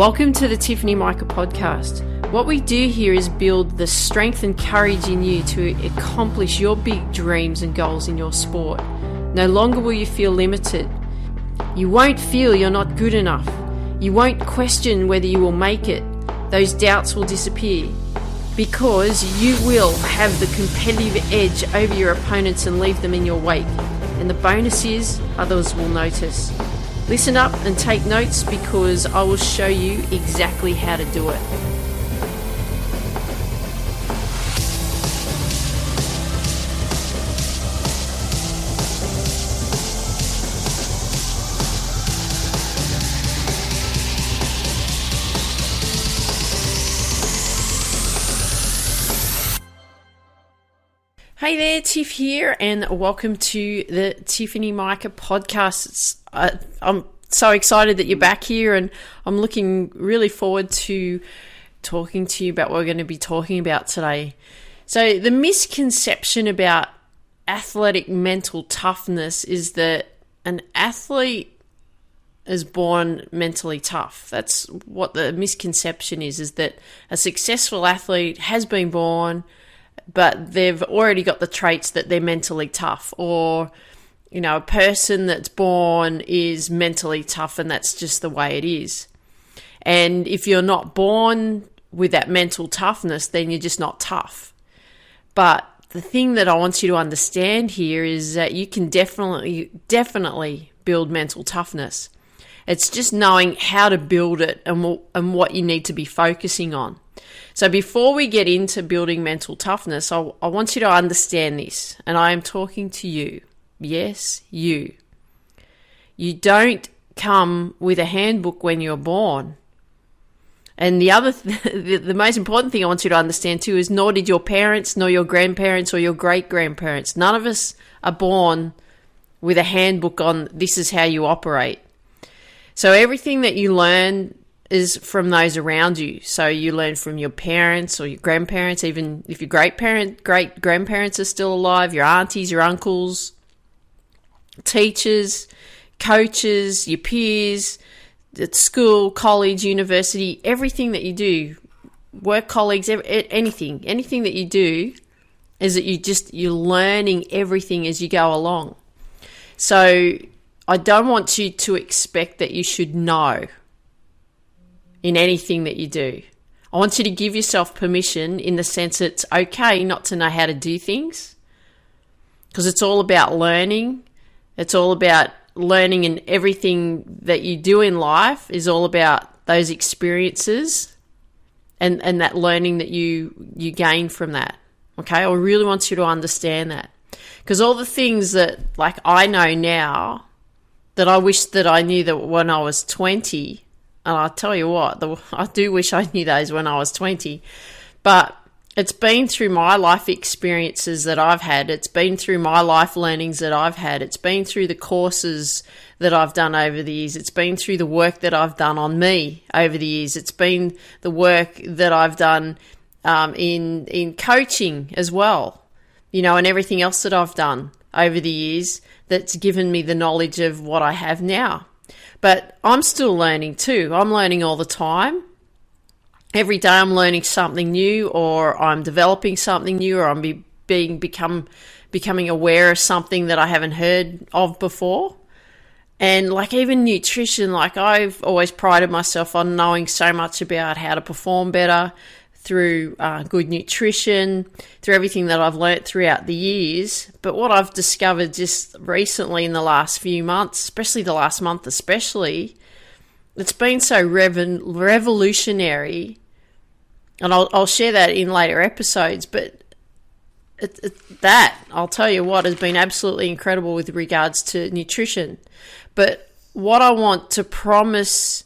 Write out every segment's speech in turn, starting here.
Welcome to the Tiffany Micah podcast. What we do here is build the strength and courage in you to accomplish your big dreams and goals in your sport. No longer will you feel limited. You won't feel you're not good enough. You won't question whether you will make it. Those doubts will disappear because you will have the competitive edge over your opponents and leave them in your wake. And the bonus is others will notice. Listen up and take notes because I will show you exactly how to do it. Hey there, Tiff here, and welcome to the Tiffany Micah podcast. I'm so excited that you're back here, and I'm looking really forward to talking to you about what we're going to be talking about today. So the misconception about athletic mental toughness is that an athlete is born mentally tough. That's what the misconception is that a successful athlete has been born, but they've already got the traits that they're mentally tough, or, you know, a person that's born is mentally tough and that's just the way it is. And if you're not born with that mental toughness, then you're just not tough. But the thing that I want you to understand here is that you can definitely build mental toughness. It's just knowing how to build it and what you need to be focusing on. So before we get into building mental toughness, I want you to understand this, and I am talking to you. Yes, you. You don't come with a handbook when you're born. And the most important thing I want you to understand too is nor did your parents, nor your grandparents, or your great-grandparents. None of us are born with a handbook on this is how you operate. So everything that you learn is from those around you. So you learn from your parents or your grandparents, even if your great-grandparents are still alive, your aunties, your uncles, teachers, coaches, your peers, at school, college, university, everything that you do, work colleagues, anything that you do is that you're learning everything as you go along. So I don't want you to expect that you should know in anything that you do. I want you to give yourself permission in the sense it's okay not to know how to do things, because it's all about learning. It's all about learning, and everything that you do in life is all about those experiences and that learning that you gain from that. Okay? I really want you to understand that, because all the things that like I know now that I wish that I knew that when I was 20, and I'll tell you what, I do wish I knew those when I was 20, but it's been through my life experiences that I've had. It's been through my life learnings that I've had. It's been through the courses that I've done over the years. It's been through the work that I've done on me over the years. It's been the work that I've done in coaching as well, you know, and everything else that I've done over the years that's given me the knowledge of what I have now. But I'm still learning too. I'm learning all the time. Every day I'm learning something new, or I'm developing something new, or I'm becoming aware of something that I haven't heard of before. And like even nutrition, like I've always prided myself on knowing so much about how to perform better through good nutrition, through everything that I've learnt throughout the years. But what I've discovered just recently in the last few months, especially the last month especially, it's been so revolutionary, and I'll share that in later episodes, but that, I'll tell you what, has been absolutely incredible with regards to nutrition. But what I want to promise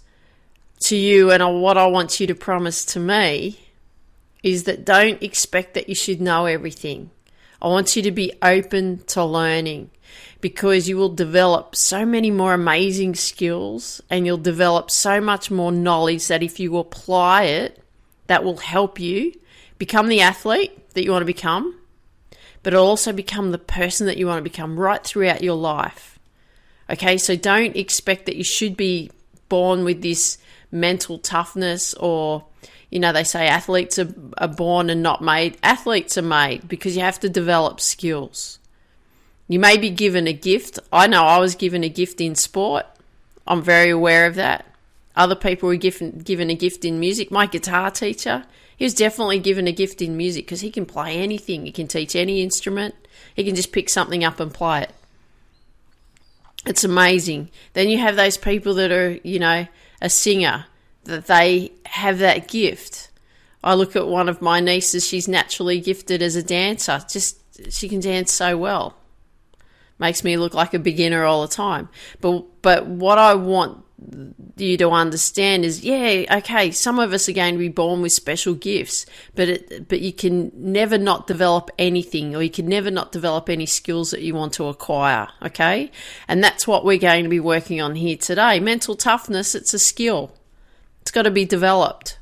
to you, and what I want you to promise to me, is that don't expect that you should know everything. I want you to be open to learning, because you will develop so many more amazing skills, and you'll develop so much more knowledge that if you apply it, that will help you become the athlete that you want to become, but it'll also become the person that you want to become right throughout your life. Okay, so don't expect that you should be born with this mental toughness, or, they say athletes are born and not made. Athletes are made because you have to develop skills. You may be given a gift. I know I was given a gift in sport. I'm very aware of that. Other people were given a gift in music. My guitar teacher, he was definitely given a gift in music because he can play anything. He can teach any instrument. He can just pick something up and play it. It's amazing. Then you have those people that are, a singer, that they have that gift. I look at one of my nieces, she's naturally gifted as a dancer. She can dance so well. Makes me look like a beginner all the time. But what I want you to understand is, okay, some of us are going to be born with special gifts, but you can never not develop anything, or you can never not develop any skills that you want to acquire, okay? And that's what we're going to be working on here today. Mental toughness, it's a skill. It's got to be developed.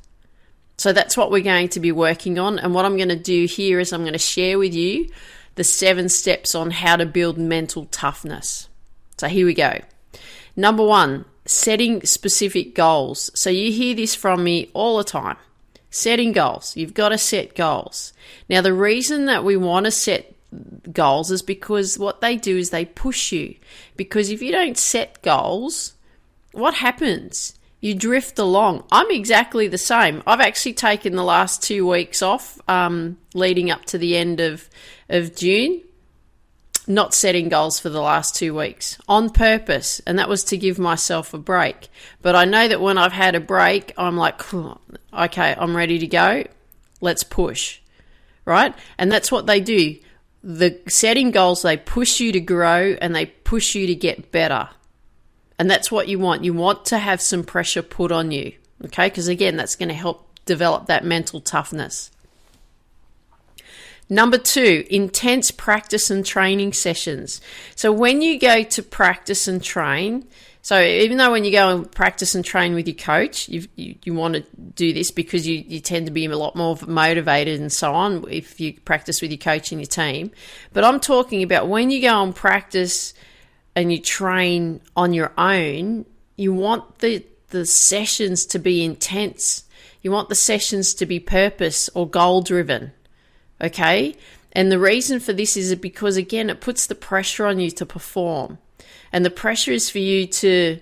So that's what we're going to be working on. And what I'm going to do here is I'm going to share with you the 7 steps on how to build mental toughness. So here we go. Number 1, setting specific goals. So you hear this from me all the time. Setting goals. You've got to set goals. Now, the reason that we want to set goals is because what they do is they push you. Because if you don't set goals, what happens? You drift along. I'm exactly the same. I've actually taken the last 2 weeks off, leading up to the end of June, not setting goals for the last 2 weeks on purpose. And that was to give myself a break. But I know that when I've had a break, I'm like, okay, I'm ready to go. Let's push, right? And that's what they do. The setting goals, they push you to grow and they push you to get better. And that's what you want. You want to have some pressure put on you, okay? Because again, that's going to help develop that mental toughness. Number 2, intense practice and training sessions. So when you go to practice and train, so even though when you go and practice and train with your coach, you want to do this because you tend to be a lot more motivated and so on if you practice with your coach and your team. But I'm talking about when you go and practice and you train on your own, you want the sessions to be intense. You want the sessions to be purpose or goal-driven, okay? And the reason for this is because, again, it puts the pressure on you to perform. And the pressure is for you to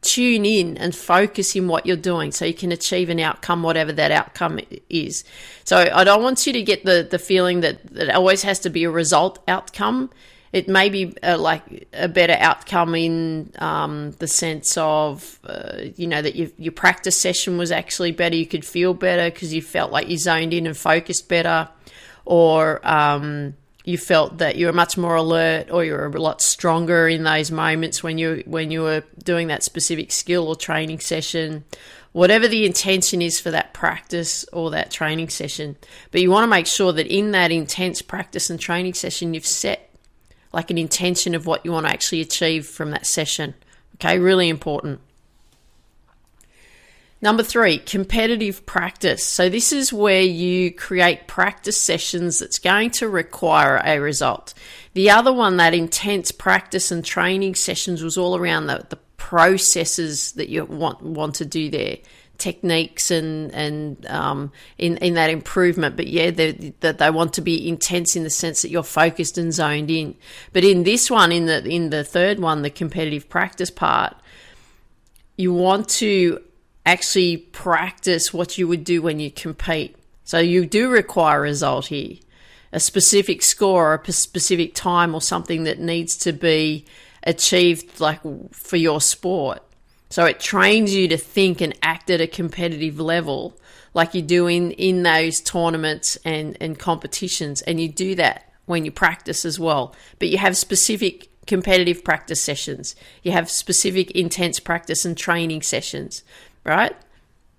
tune in and focus in what you're doing so you can achieve an outcome, whatever that outcome is. So I don't want you to get the feeling that it always has to be a result outcome. It may be like a better outcome in the sense of, that your practice session was actually better. You could feel better because you felt like you zoned in and focused better, or you felt that you were much more alert, or you were a lot stronger in those moments when you were doing that specific skill or training session. Whatever the intention is for that practice or that training session. But you want to make sure that in that intense practice and training session, you've set like an intention of what you want to actually achieve from that session. Okay, really important. Number 3, competitive practice. So this is where you create practice sessions that's going to require a result. The other one, that intense practice and training sessions, was all around the processes that you want to do there. Techniques and in that improvement, but that they want to be intense in the sense that you're focused and zoned in. But in this one, in the third one, the competitive practice part, you want to actually practice what you would do when you compete. So you do require a result here, a specific score, or a specific time, or something that needs to be achieved, like for your sport. So it trains you to think and act at a competitive level like you do in those tournaments and competitions. And you do that when you practice as well. But you have specific competitive practice sessions. You have specific intense practice and training sessions, right?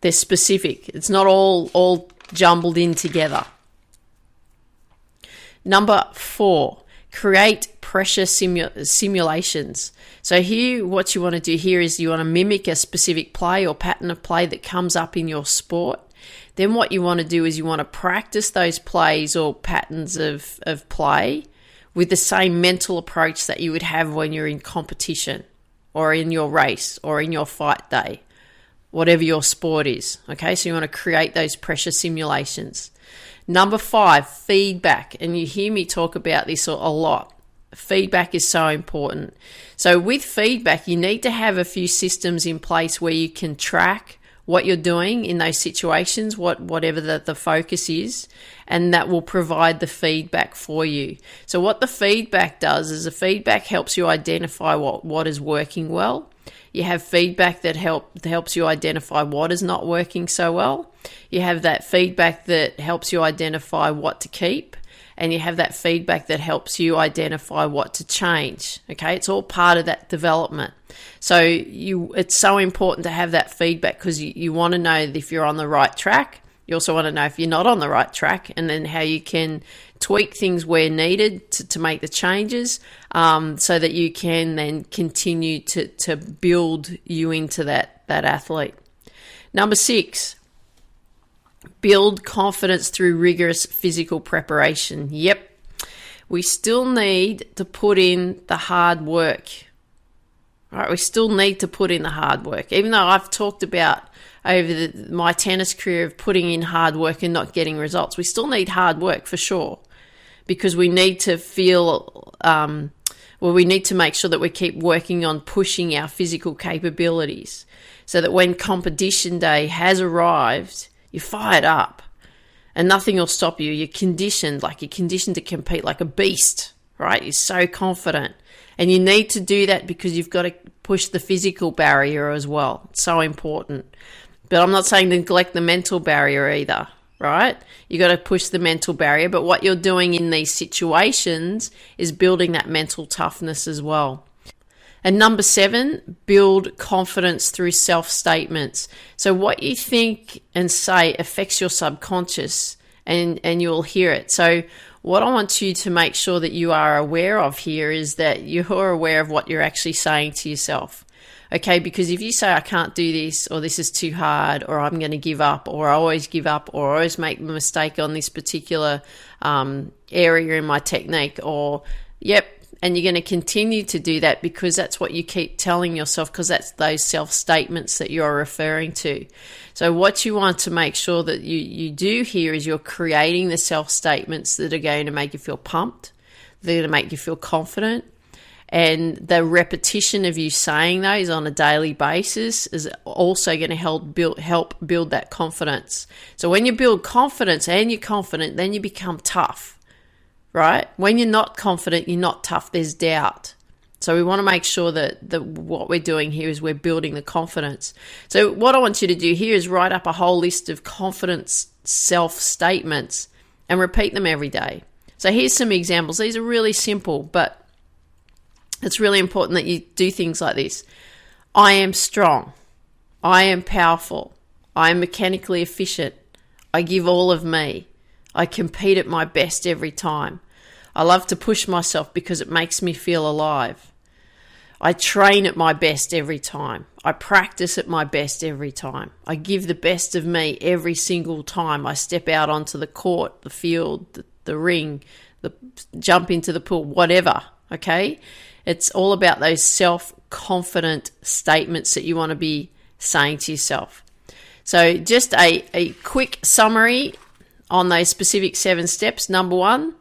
They're specific. It's not all jumbled in together. Number 4, create pressure simulations. So here, what you want to do here is you want to mimic a specific play or pattern of play that comes up in your sport. Then what you want to do is you want to practice those plays or patterns of play with the same mental approach that you would have when you're in competition or in your race or in your fight day. whatever your sport is. Okay, so you want to create those pressure simulations. Number 5, feedback. And you hear me talk about this a lot. Feedback is so important. So with feedback, you need to have a few systems in place where you can track what you're doing in those situations, whatever the focus is, and that will provide the feedback for you. So what the feedback does is the feedback helps you identify what is working well. You have feedback that helps you identify what is not working so well. You have that feedback that helps you identify what to keep. And you have that feedback that helps you identify what to change. Okay, it's all part of that development. So it's so important to have that feedback because you want to know if you're on the right track. You also want to know if you're not on the right track, and then how you can tweak things where needed to make the changes, so that you can then continue to build you into that athlete. Number 6. Build confidence through rigorous physical preparation. Yep, we still need to put in the hard work. Right, we still need to put in the hard work. Even though I've talked about over my tennis career of putting in hard work and not getting results, we still need hard work for sure, because we need to feel, we need to make sure that we keep working on pushing our physical capabilities so that when competition day has arrived, you're fired up and nothing will stop you. You're conditioned to compete like a beast, right? You're so confident. And you need to do that because you've got to push the physical barrier as well. It's so important. But I'm not saying neglect the mental barrier either, right? You got to push the mental barrier. But what you're doing in these situations is building that mental toughness as well. And number 7, build confidence through self-statements. So what you think and say affects your subconscious, and you'll hear it. So what I want you to make sure that you are aware of here is that you're aware of what you're actually saying to yourself. Okay, because if you say, I can't do this, or this is too hard, or I'm going to give up, or I always give up, or I always make a mistake on this particular area in my technique, or and you're going to continue to do that because that's what you keep telling yourself, because that's those self-statements that you're referring to. So what you want to make sure that you do here is you're creating the self-statements that are going to make you feel pumped, they're going to make you feel confident, and the repetition of you saying those on a daily basis is also going to help build that confidence. So when you build confidence and you're confident, then you become tough. Right? When you're not confident, you're not tough, there's doubt. So we want to make sure that what we're doing here is we're building the confidence. So what I want you to do here is write up a whole list of confidence self-statements and repeat them every day. So here's some examples. These are really simple, but it's really important that you do things like this. I am strong. I am powerful. I am mechanically efficient. I give all of me. I compete at my best every time. I love to push myself because it makes me feel alive. I train at my best every time. I practice at my best every time. I give the best of me every single time I step out onto the court, the field, the ring, jump into the pool, whatever, okay? It's all about those self-confident statements that you want to be saying to yourself. So just a quick summary on those specific 7 steps. Number 1,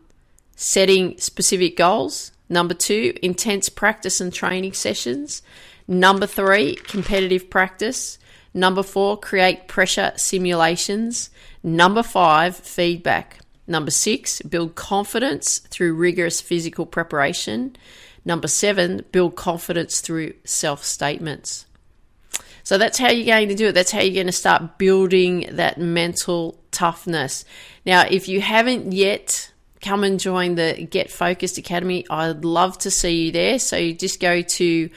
setting specific goals. Number 2, intense practice and training sessions. Number 3, competitive practice. Number 4, create pressure simulations. Number 5, feedback. Number 6, build confidence through rigorous physical preparation. Number 7, build confidence through self-statements. So that's how you're going to do it. That's how you're going to start building that mental toughness. Now, if you haven't yet, come and join the Get Focused Academy. I'd love to see you there. So you just go to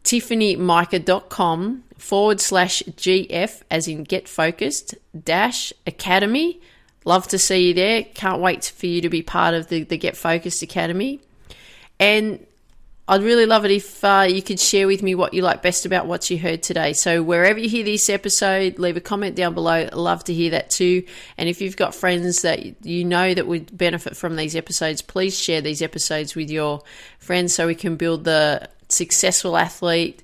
tiffanymica.com/GF, as in Get Focused -Academy. Love to see you there. Can't wait for you to be part of the Get Focused Academy. And I'd really love it if you could share with me what you like best about what you heard today. So wherever you hear this episode, leave a comment down below. I'd love to hear that too. And if you've got friends that you know that would benefit from these episodes, please share these episodes with your friends so we can build the successful athlete,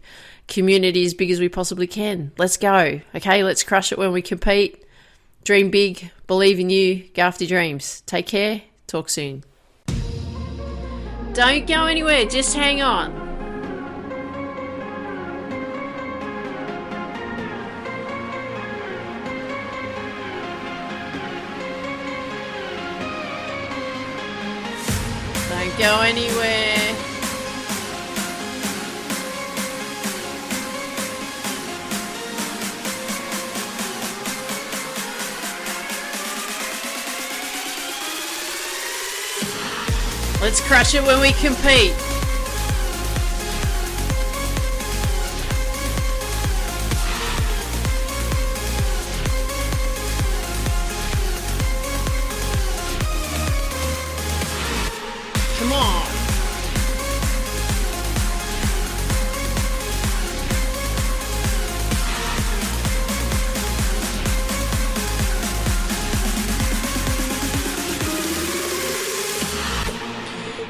community as big as we possibly can. Let's go. Okay, let's crush it when we compete. Dream big, believe in you, go after your dreams. Take care, talk soon. Don't go anywhere, just hang on. Don't go anywhere. Let's crush it when we compete. Come on.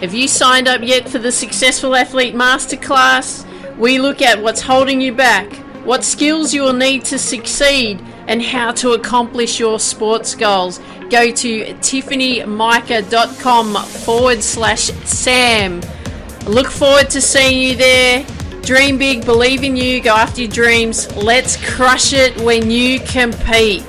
Have you signed up yet for the Successful Athlete Masterclass? We look at what's holding you back, what skills you will need to succeed, and how to accomplish your sports goals. Go to tiffanymica.com/Sam. Look forward to seeing you there. Dream big, believe in you, go after your dreams. Let's crush it when you compete.